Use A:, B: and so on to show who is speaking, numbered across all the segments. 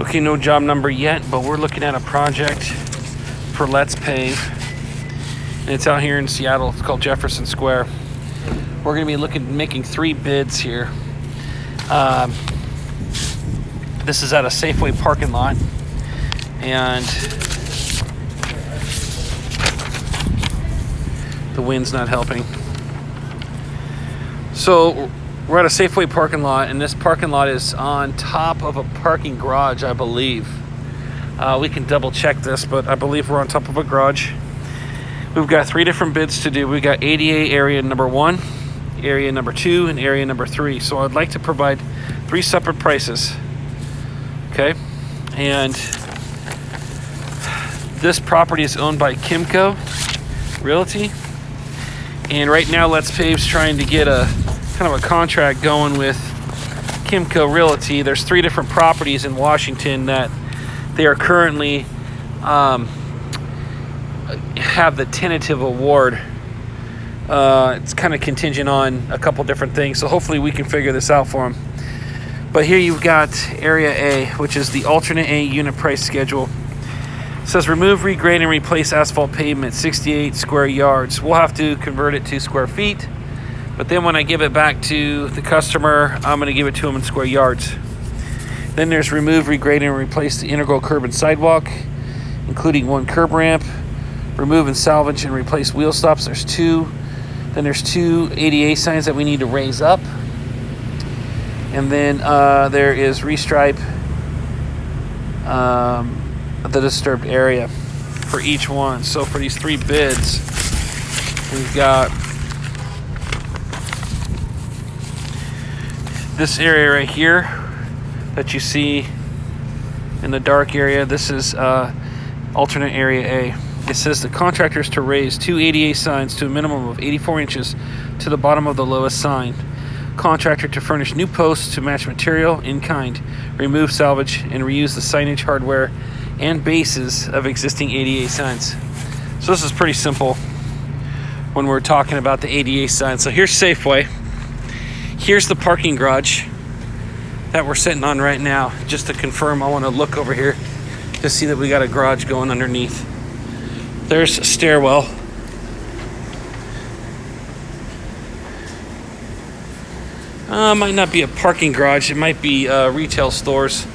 A: Okay, no job number yet, but we're looking at a project for Let's Pave. And it's out here in Seattle. It's called Jefferson Square. We're going to be making 3 bids here. This is at a Safeway parking lot. And the wind's not helping. So we're at a Safeway parking lot, and this parking lot is on top of a parking garage, I believe. We can double check this, but I believe we're on top of a garage. We've got 3 different bids to do. We got ADA area number 1, area number 2, and area number 3. So I'd like to provide 3 separate prices. Okay, and this property is owned by Kimco Realty, and right now Let's Pave's trying to get a kind of a contract going with Kimco Realty. There's 3 different properties in Washington that they are currently have the tentative award. It's kind of contingent on a couple different things, so hopefully we can figure this out for them. But here you've got Area A, which is the alternate A unit price schedule. It says remove, regrade, and replace asphalt pavement, 68 square yards. We'll have to convert it to square feet, but then when I give it back to the customer, I'm going to give it to them in square yards. Then there's remove, regrade, and replace the integral curb and sidewalk, including 1 curb ramp. Remove and salvage and replace wheel stops. There's 2. Then there's 2 ADA signs that we need to raise up. And then there is restripe the disturbed area for each one. So for these 3 bids, we've got this area right here that you see in the dark area. This is alternate area A. It says the contractors to raise 2 ADA signs to a minimum of 84 inches to the bottom of the lowest sign. Contractor to furnish new posts to match material in kind, remove, salvage, and reuse the signage, hardware, and bases of existing ADA signs. So this is pretty simple when we're talking about the ADA sign. So here's Safeway. Here's the parking garage that we're sitting on right now. Just to confirm, I want to look over here to see that we got a garage going underneath. There's a stairwell. Might not be a parking garage. It might be retail stores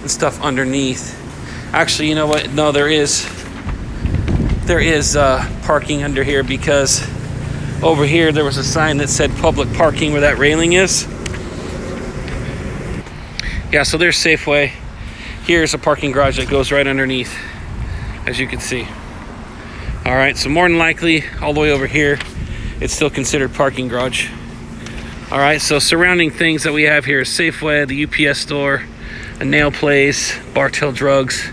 A: and stuff underneath. Actually, you know what? No, there is parking under here, because over here there was a sign that said public parking where that railing is. Yeah, so there's Safeway. Here's a parking garage that goes right underneath, as you can see. All right, so more than likely, all the way over here, it's still considered parking garage. All right, so surrounding things that we have here is Safeway, the UPS store, a nail place, Bartell Drugs,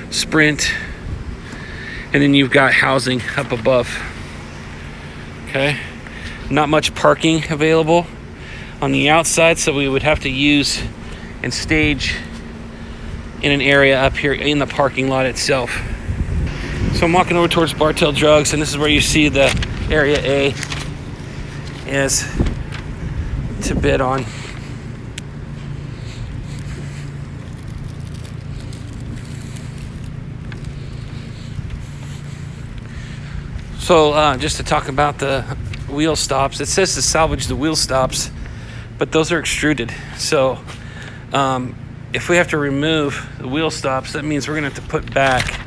A: Sprint, and then you've got housing up above. Okay, not much parking available on the outside, so we would have to use and stage in an area up here in the parking lot itself. So I'm walking over towards Bartell Drugs, and this is where you see the Area A is to bid on. So just to talk about the wheel stops, it says to salvage the wheel stops, but those are extruded. So if we have to remove the wheel stops, that means we're gonna have to put back,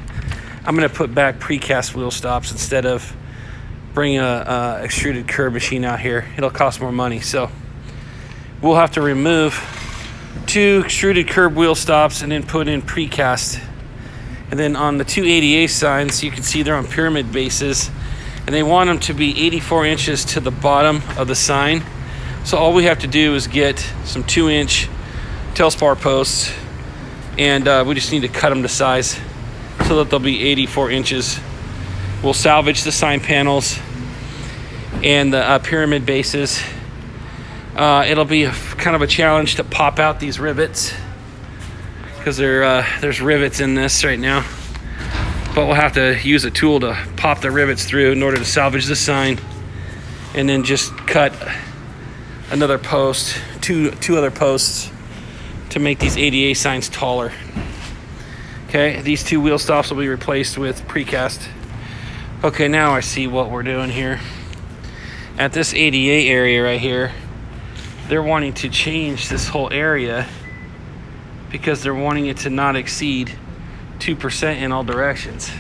A: I'm gonna put back precast wheel stops instead of bringing a extruded curb machine out here. It'll cost more money. So we'll have to remove 2 extruded curb wheel stops and then put in precast. And then on the 2 ADA signs, you can see they're on pyramid bases, and they want them to be 84 inches to the bottom of the sign. So all we have to do is get some 2-inch Telspar posts, and we just need to cut them to size so that they'll be 84 inches. We'll salvage the sign panels and the pyramid bases. It'll be kind of a challenge to pop out these rivets, because there's rivets in this right now. But we'll have to use a tool to pop the rivets through in order to salvage the sign, and then just cut another post, two other posts, to make these ADA signs taller. Okay, these two wheel stops will be replaced with precast. Okay, now I see what we're doing here. At this ADA area right here, they're wanting to change this whole area because they're wanting it to not exceed 2% in all directions.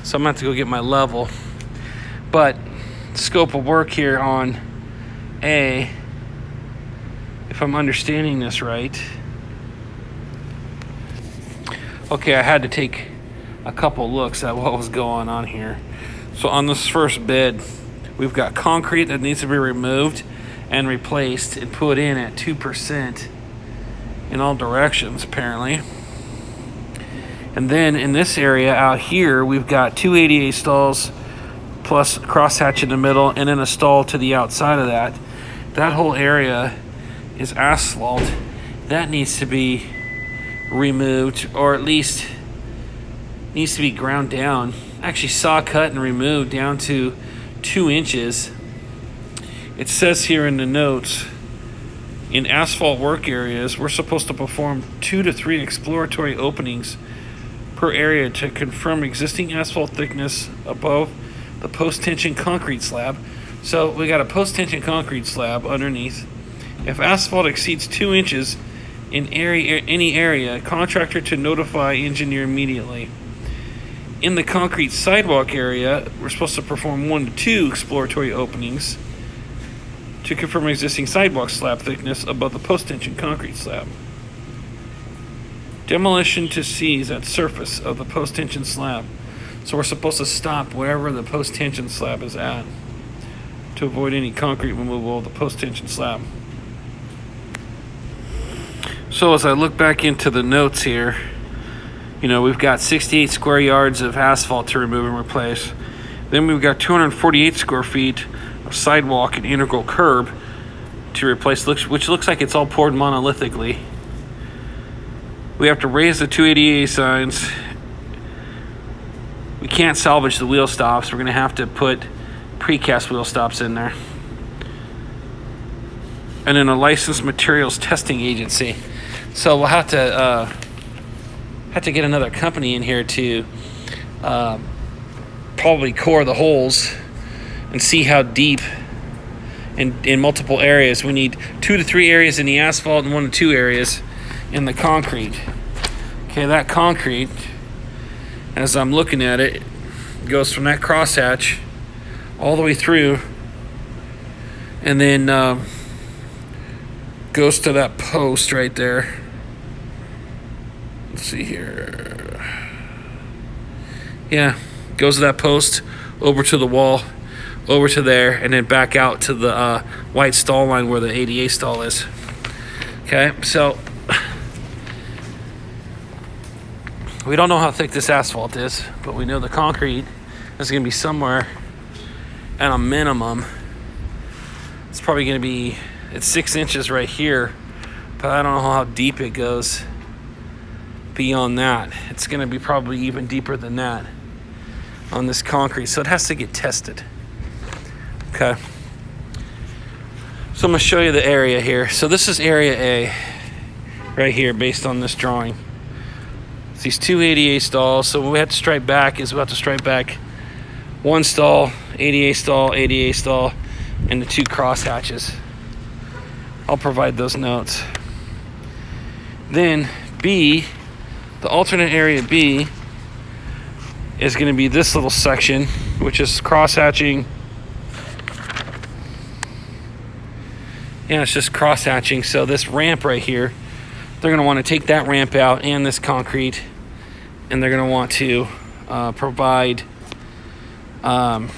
A: So I'm going to have to go get my level. But scope of work here on A, if I'm understanding this right, okay, I had to take a couple looks at what was going on here. So on this first bed, we've got concrete that needs to be removed and replaced and put in at 2% in all directions, apparently. And then in this area out here, we've got two ADA stalls plus crosshatch in the middle and then a stall to the outside of that. That whole area is asphalt. That needs to be removed, or at least needs to be ground down. Actually saw cut and removed down to 2 inches. It says here in the notes, in asphalt work areas, we're supposed to perform 2 to 3 exploratory openings per area to confirm existing asphalt thickness above the post-tension concrete slab. So we got a post-tension concrete slab underneath. If asphalt exceeds 2 inches in any area, contractor to notify engineer immediately. In the concrete sidewalk area, we're supposed to perform 1 to 2 exploratory openings to confirm existing sidewalk slab thickness above the post-tension concrete slab. Demolition to seize at surface of the post-tension slab. So we're supposed to stop wherever the post-tension slab is at to avoid any concrete removal of the post-tension slab. So as I look back into the notes here, we've got 68 square yards of asphalt to remove and replace. Then we've got 248 square feet of sidewalk and integral curb to replace, which looks like it's all poured monolithically. We have to raise the 288 signs. We can't salvage the wheel stops. We're going to have to put precast wheel stops in there. And then a licensed materials testing agency. So we'll have to get another company in here to probably core the holes and see how deep in multiple areas. We need 2 to 3 areas in the asphalt and 1 to 2 areas in the concrete. Okay, that concrete, as I'm looking at it, goes from that crosshatch all the way through and then goes to that post right there. Let's see here. Yeah, goes to that post, over to the wall, over to there, and then back out to the white stall line where the ADA stall is. Okay, so we don't know how thick this asphalt is, but we know the concrete is going to be somewhere at a minimum. It's probably going to be, it's 6 inches right here, but I don't know how deep it goes beyond that. It's going to be probably even deeper than that on this concrete, so it has to get tested. Okay, so I'm going to show you the area here. So this is area A right here based on this drawing. It's these 2 ADA stalls. So what we have to stripe back is we have to stripe back 1 stall, ADA stall, and the 2 cross hatches. I'll provide those notes. Then B, the alternate area B, is going to be this little section, which is cross hatching. Yeah, it's just cross hatching. So this ramp right here, they're going to want to take that ramp out and this concrete, and they're going to want to provide an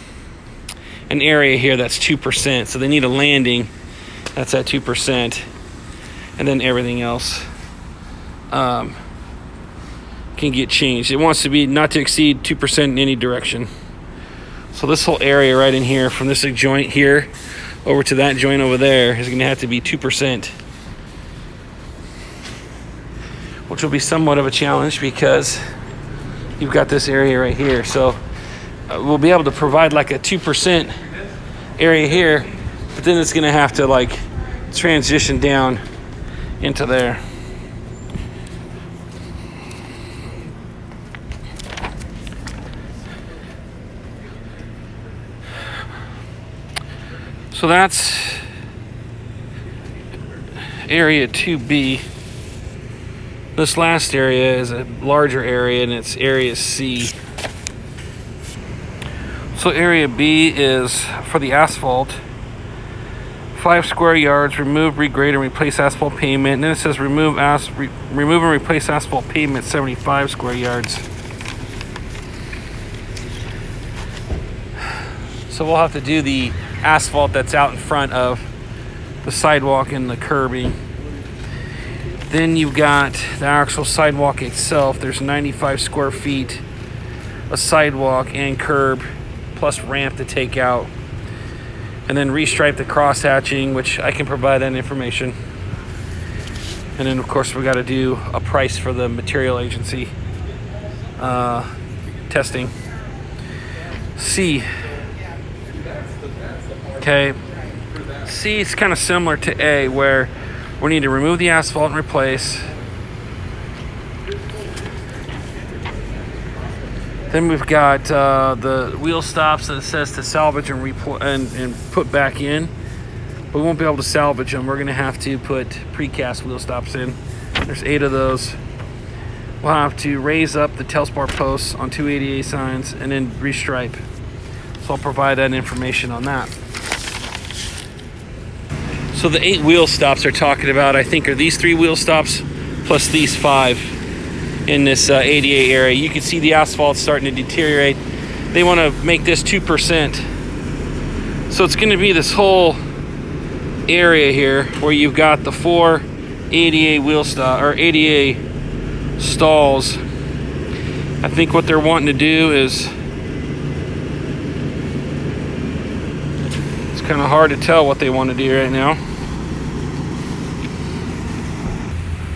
A: area here that's 2%. So they need a landing that's at 2%, and then everything else can get changed. It wants to be not to exceed 2% in any direction. So this whole area right in here, from this joint here over to that joint over there, is going to have to be 2%, which will be somewhat of a challenge because you've got this area right here. So we'll be able to provide like a 2% area here, but then it's going to have to like transition down into there. So that's area 2B. This last area is a larger area, and it's area C. So area B is for the asphalt. 5 square yards, remove, regrade, and replace asphalt pavement. And then it says remove and replace asphalt pavement, 75 square yards. So we'll have to do the asphalt that's out in front of the sidewalk and the curbing. Then you've got the actual sidewalk itself. There's 95 square feet of sidewalk and curb, plus ramp to take out. And then restripe the cross hatching, which I can provide that information. And then of course we got to do a price for the material agency testing. C. Okay. C is kind of similar to A, where we need to remove the asphalt and replace. Then we've got the wheel stops that says to salvage and put back in. We won't be able to salvage them. We're going to have to put precast wheel stops in. There's 8 of those. We'll have to raise up the Telspar posts on 2 ADA signs and then restripe. So I'll provide that information on that. So the 8 wheel stops they're talking about, I think, are these 3 wheel stops plus these 5. In this ADA area. You can see the asphalt starting to deteriorate. They want to make this 2%. So it's going to be this whole area here where you've got the 4 ADA wheel stop or ADA stalls. I think what they're wanting to do is, it's kind of hard to tell what they want to do right now.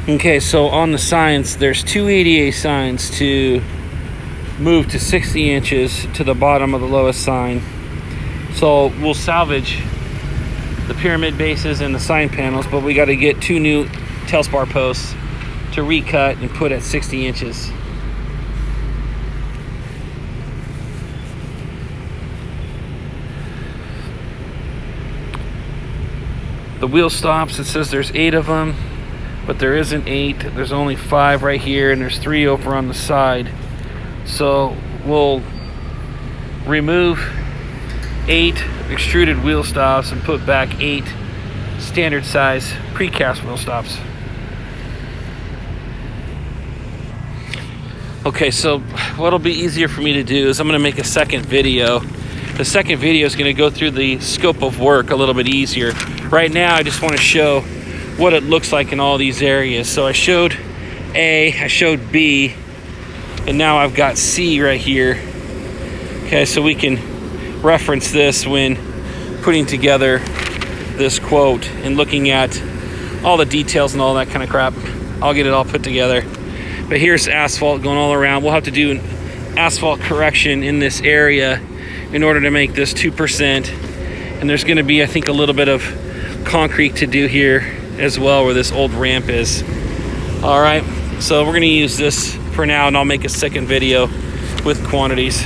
A: Okay, so on the signs, there's 2 ADA signs to move to 60 inches to the bottom of the lowest sign. So we'll salvage the pyramid bases and the sign panels, but we got to get 2 new Telspar posts to recut and put at 60 inches. The wheel stops, it says there's 8 of them. But there isn't 8, there's only 5 right here, and there's 3 over on the side. So we'll remove 8 extruded wheel stops and put back 8 standard size precast wheel stops. Okay, so what'll be easier for me to do is I'm gonna make a second video. The second video is gonna go through the scope of work a little bit easier. Right now, I just wanna show what it looks like in all these areas. So I showed A, I showed B, and now I've got C right here. Okay, so we can reference this when putting together this quote and looking at all the details and all that kind of crap. I'll get it all put together. But here's asphalt going all around. We'll have to do an asphalt correction in this area in order to make this 2%. And there's gonna be, I think, a little bit of concrete to do here as well where this old ramp is. All right, so we're gonna use this for now, and I'll make a second video with quantities.